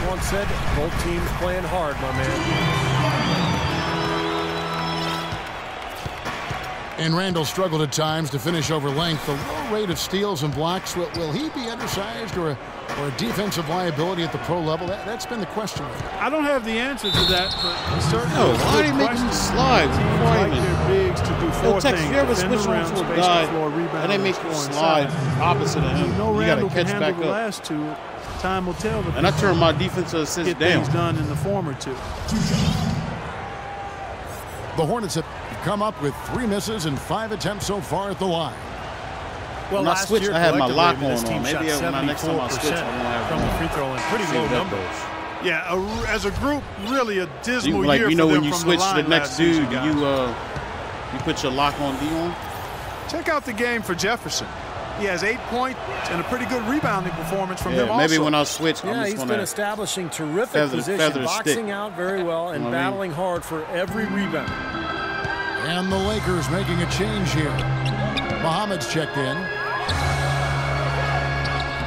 once said, both teams playing hard, my man. And Randall struggled at times to finish over length. The low rate of steals and blocks, will he be undersized or a defensive liability at the pro level? That's been the question. I don't have the answer to that, but certainly. No, why are they making him slide? Like their bigs to do four things. If you ever switch on to a guy and they make him slide opposite of him, you got to catch back up. The last two, time will tell. And I turn my defensive assist down. Get things done in the former two. The Hornets have come up with 3 misses and 5 attempts so far at the line. Well, when I switch, I have my lock on. Maybe when I next time I switch, I won't have from the free throw line. Pretty low numbers. Yeah, as a group, really a dismal year for them. When you switch to the next dude, you put your lock on Dion. Check out the game for Jefferson. He has 8 points and a pretty good rebounding performance from him also. Maybe when I switch, yeah, he's been establishing terrific position, boxing out very well and battling hard for every rebound. And the Lakers making a change here. Muhammad's checked in.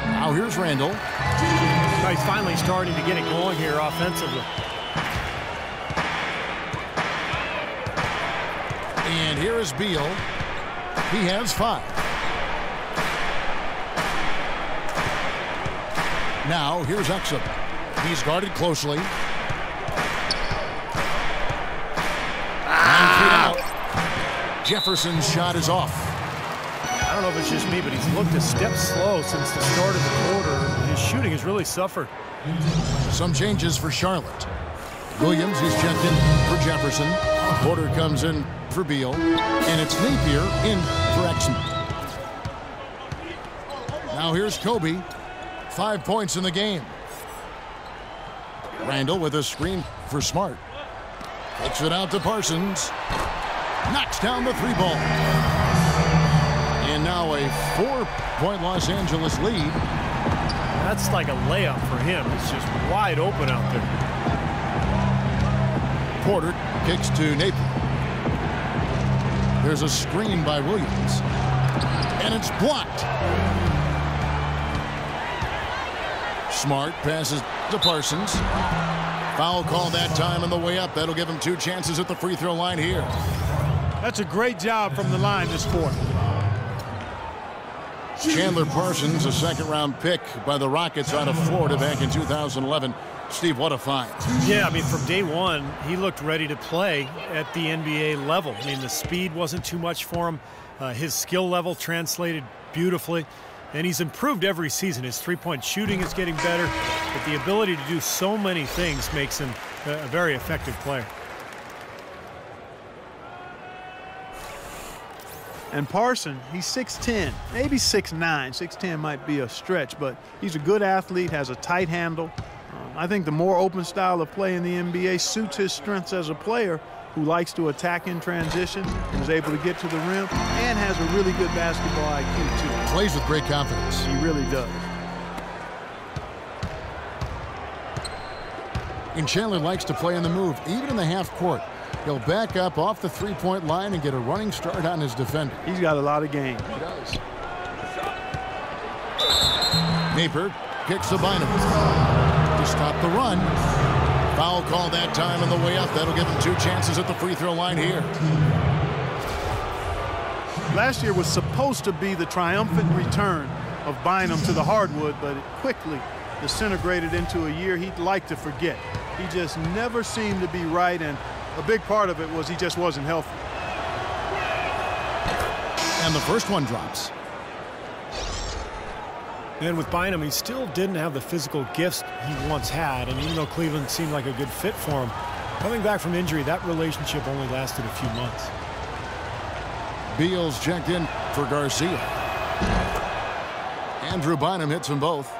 Now here's Randall. He's finally starting to get it going here offensively. And here is Beal. He has 5. Now here's Exum. He's guarded closely. 9 feet out. Jefferson's shot is off. I don't know if it's just me, but he's looked a step slow since the start of the quarter. His shooting has really suffered. Some changes for Charlotte. Williams is checked in for Jefferson. Porter comes in for Beal. And it's Napier in for Exum. Now here's Kobe. 5 points in the game. Randall with a screen for Smart. Takes it out to Parsons. Knocks down the 3 ball. And now a 4-point Los Angeles lead. That's like a layup for him. It's just wide open out there. Porter kicks to Napier. There's a screen by Williams. And it's blocked. Smart passes to Parsons. Foul call that time on the way up. That'll give him 2 chances at the free throw line here. That's a great job from the line this quarter. Chandler Parsons, a 2nd-round pick by the Rockets out of Florida back in 2011. Steve, what a find. Yeah, I mean, from day one, he looked ready to play at the NBA level. I mean, the speed wasn't too much for him. His skill level translated beautifully. And he's improved every season. His 3-point shooting is getting better, but the ability to do so many things makes him a very effective player. And Parson, he's 6'10", maybe 6'9". 6'10" might be a stretch, but he's a good athlete, has a tight handle. I think the more open style of play in the NBA suits his strengths as a player who likes to attack in transition and is able to get to the rim and has a really good basketball IQ, too. Plays with great confidence. He really does. And Chandler likes to play in the move, even in the half court. He'll back up off the 3-point line and get a running start on his defender. He's got a lot of game. He does. Napier kicks to Bynum to stop the run. Foul call that time on the way up. That'll give him 2 chances at the free throw line here. Last year was supposed to be the triumphant return of Bynum to the hardwood, but it quickly disintegrated into a year he'd like to forget. He just never seemed to be right, and a big part of it was he just wasn't healthy. And the first one drops. And with Bynum, he still didn't have the physical gifts he once had, and even though Cleveland seemed like a good fit for him, coming back from injury, that relationship only lasted a few months. Beal's checked in for Garcia. Andrew Bynum hits them both.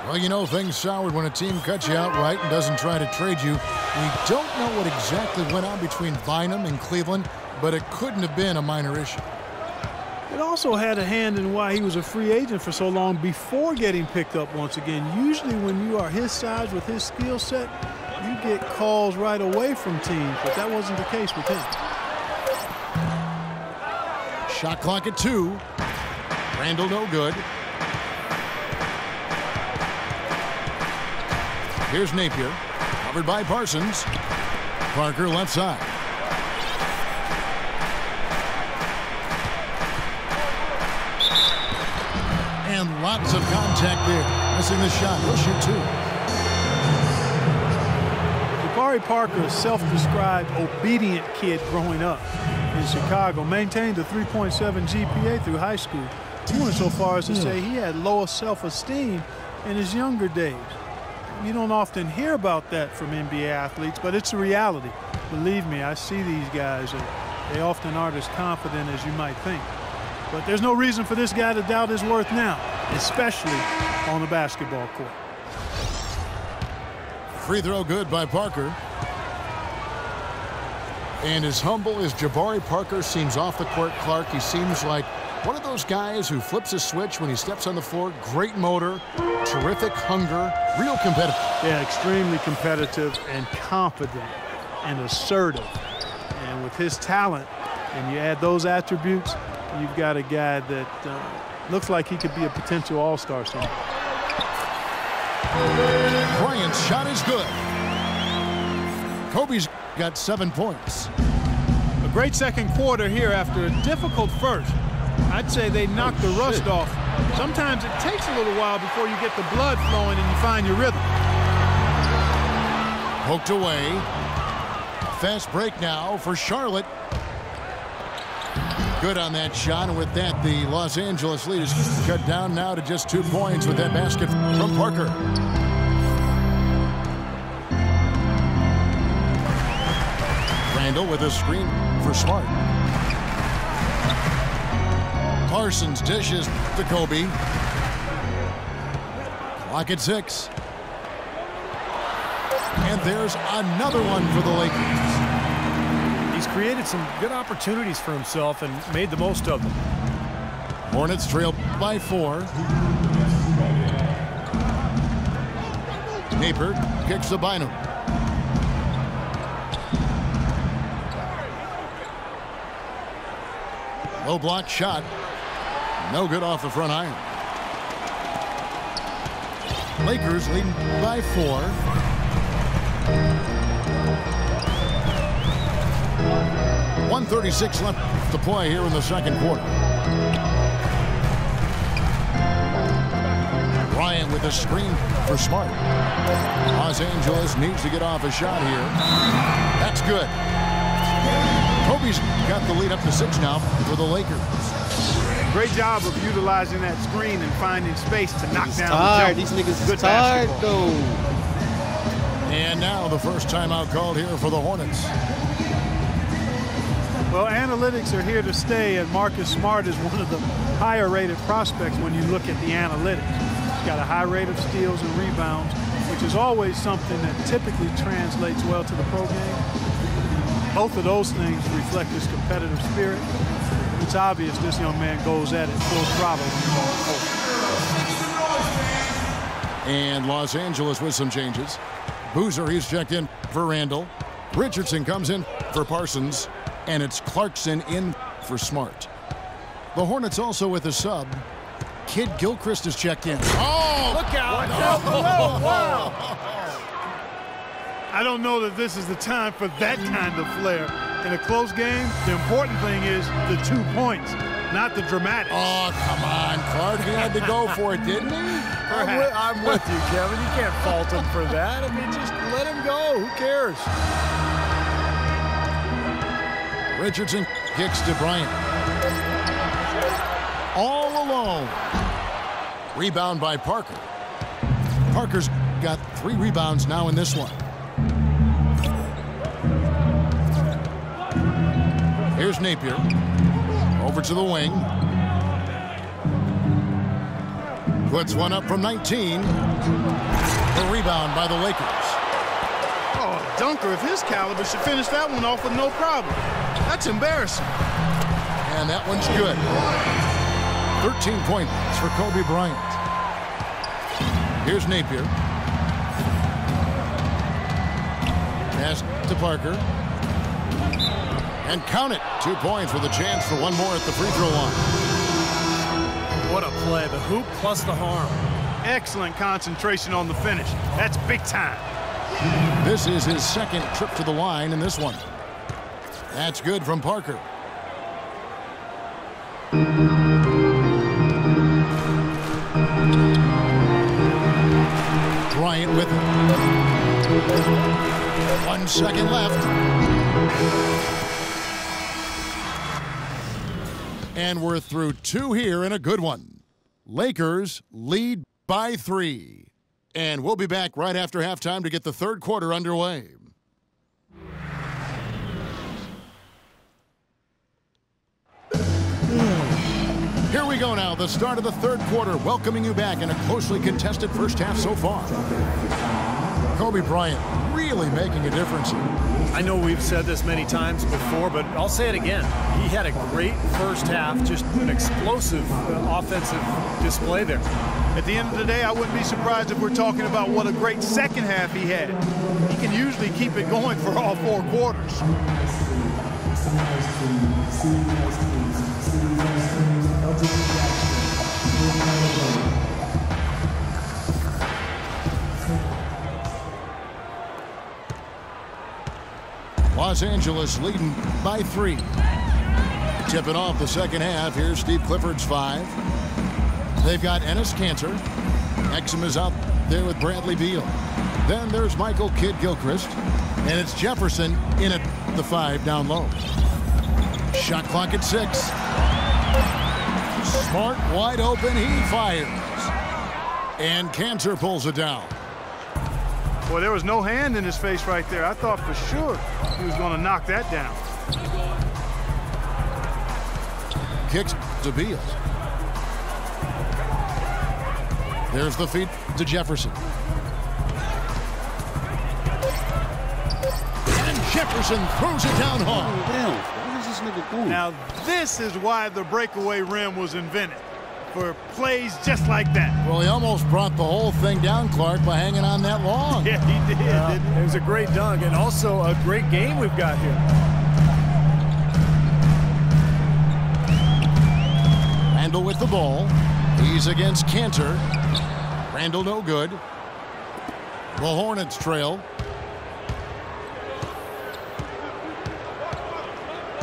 Well, you know, things soured when a team cuts you outright and doesn't try to trade you. We don't know what exactly went on between Bynum and Cleveland, but it couldn't have been a minor issue. It also had a hand in why he was a free agent for so long before getting picked up once again. Usually when you are his size with his skill set, you get calls right away from teams, but that wasn't the case with him. Shot clock at 2. Randall no good. Here's Napier. Covered by Parsons. Parker left side. And lots of contact there. Missing the shot. He'll shoot two. Jabari Parker, a self-described obedient kid growing up in Chicago, maintained a 3.7 GPA through high school. He went so far as to say he had lower self-esteem in his younger days. You don't often hear about that from NBA athletes, but it's a reality. Believe me, I see these guys, and they often aren't as confident as you might think. But there's no reason for this guy to doubt his worth now, especially on the basketball court. Free throw good by Parker. And as humble as Jabari Parker seems off the court, Clark, he seems like one of those guys who flips a switch when he steps on the floor. Great motor, terrific hunger, real competitive. Yeah, extremely competitive and confident and assertive. And with his talent, and you add those attributes, you've got a guy that looks like he could be a potential all-star someday. Bryant's shot is good. Kobe's got 7 points. A great second quarter here after a difficult first. I'd say they knocked the rust off. Sometimes it takes a little while before you get the blood flowing and you find your rhythm. Poked away. Fast break now for Charlotte. Good on that shot, and with that, the Los Angeles lead is cut down now to just 2 points with that basket from Parker. Randall with a screen for Smart. Parsons dishes to Kobe. Clock at 6. And there's another one for the Lakers. He's created some good opportunities for himself and made the most of them. Hornets trail by 4. Napier kicks to Bynum. Low block shot. No good off the front iron. Lakers leading by 4. .136 left to play here in the second quarter. Bryant with a screen for Smart. Los Angeles needs to get off a shot here. That's good. Kobe's got the lead up to 6 now for the Lakers. Great job of utilizing that screen and finding space to knock down tired. the jump. These niggas Good tired, basketball. though. And now the first timeout called here for the Hornets. Well, analytics are here to stay, and Marcus Smart is one of the higher-rated prospects when you look at the analytics. He's got a high rate of steals and rebounds, which is always something that typically translates well to the pro game. Both of those things reflect his competitive spirit. It's obvious this young man goes at it full throttle when he's on the court. And Los Angeles with some changes. Boozer, he's checked in for Randall. Richardson comes in for Parsons. And it's Clarkson in for Smart. The Hornets also with a sub. Kid Gilchrist is checked in. Oh, look out. Wow. I don't know that this is the time for that kind of flair. In a close game, the important thing is the 2 points, not the dramatics. Oh, come on, Clark. He had to go for it, didn't he? I'm with you, Kevin. You can't fault him for that. I mean, just let him go. Who cares? Richardson kicks to Bryant. All alone. Rebound by Parker. Parker's got 3 rebounds now in this one. Here's Napier. Over to the wing. Puts one up from 19. The rebound by the Lakers. Oh, Dunker of his caliber should finish that one off with no problem. That's embarrassing. And that one's good. 13 points for Kobe Bryant. Here's Napier. Pass to Parker. And count it. 2 points with a chance for one more at the free throw line. What a play. The hoop plus the harm. Excellent concentration on the finish. That's big time. This is his second trip to the line in this one. That's good from Parker. Bryant with it. 1 second left. And we're through 2 here in a good one. Lakers lead by 3. And we'll be back right after halftime to get the third quarter underway. Here we go now, the start of the third quarter, welcoming you back in a closely contested first half so far. Kobe Bryant really making a difference here. I know we've said this many times before, but I'll say it again. He had a great first half, just an explosive offensive display there. At the end of the day, I wouldn't be surprised if we're talking about what a great second half he had. He can usually keep it going for all 4 quarters. Los Angeles leading by 3. Tipping off the second half. Here's Steve Clifford's 5. They've got Enes Kanter. Exum is out there with Bradley Beal. Then there's Michael Kidd-Gilchrist. And it's Jefferson in at the 5 down low. Shot clock at 6. Smart wide open. He fires. And Kanter pulls it down. Boy, there was no hand in his face right there. I thought for sure he was going to knock that down. Kicks to Beal. There's the feed to Jefferson. And Jefferson throws it down hard. Damn, what is this nigga doing? Now, this is why the breakaway rim was invented. For plays just like that. Well, he almost brought the whole thing down, Clark, by hanging on that long. Yeah, he did. It was a great dunk and also a great game we've got here. Randall with the ball. He's against Kanter. Randall no good. The Hornets trail.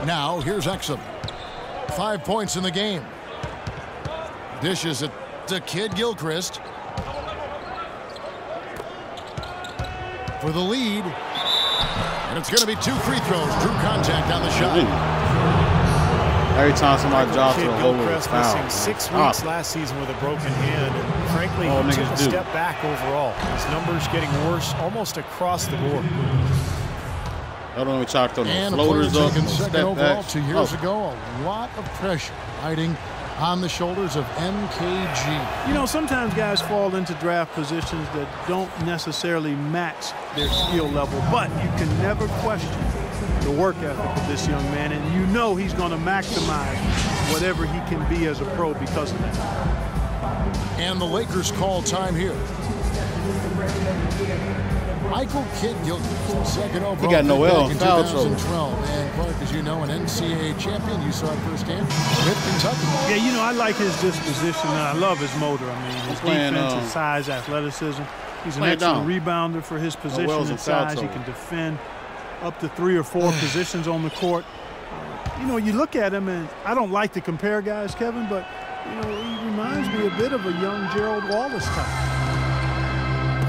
Now, here's Exum. 5 points in the game. Dishes it to Kidd-Gilchrist for the lead. And it's going to be 2 free throws. Drew contact on the shot. Every time somebody drops to the hole with a Kidd-Gilchrist foul. missing 6 weeks last season with a broken hand. And frankly, he took a step back overall. His numbers getting worse almost across the board. I don't know we talked on And the floaters up taken and second step overall back. 2 years ago. A lot of pressure riding on the shoulders of MKG. You know, sometimes guys fall into draft positions that don't necessarily match their skill level, but you can never question the work ethic of this young man, and you know he's going to maximize whatever he can be as a pro because of that. And the Lakers call time here. Michael Kidd-Gilchrist, second overall. He got Noel in foul trouble. 2012. And Clark, as you know, an NCAA champion. You saw it firsthand with Kentucky. Yeah, you know, I like his disposition, and I love his motor. I mean, his defense, his size, athleticism. He's an excellent rebounder for his position and size. He can defend up to 3 or 4 positions on the court. You know, you look at him, and I don't like to compare guys, Kevin, but, you know, he reminds me a bit of a young Gerald Wallace type.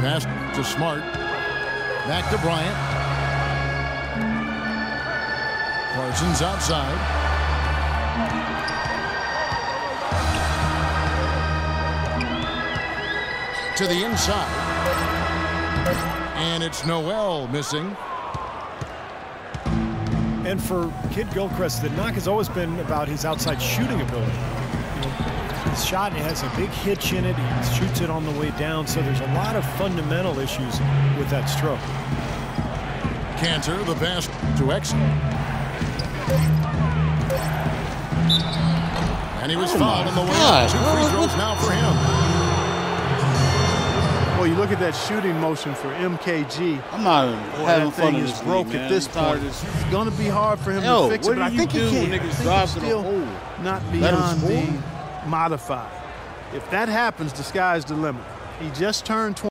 Pass to Smart. Back to Bryant. Parsons outside. To the inside. And it's Noel missing. And for Kidd-Gilchrist, the knock has always been about his outside shooting ability. You know, his shot has a big hitch in it. He shoots it on the way down, so there's a lot of fundamental issues with that stroke. Kanter, the pass to Exum. And he was fouled on the way. 2 free throws now for him. Well, you look at that shooting motion for MKG. I'm not having fun thing of is this broke league, at this point. It's going to be hard for him to fix it, but I think he can. I think it's still not beyond being modified. If that happens, the sky's the limit. He just turned 20.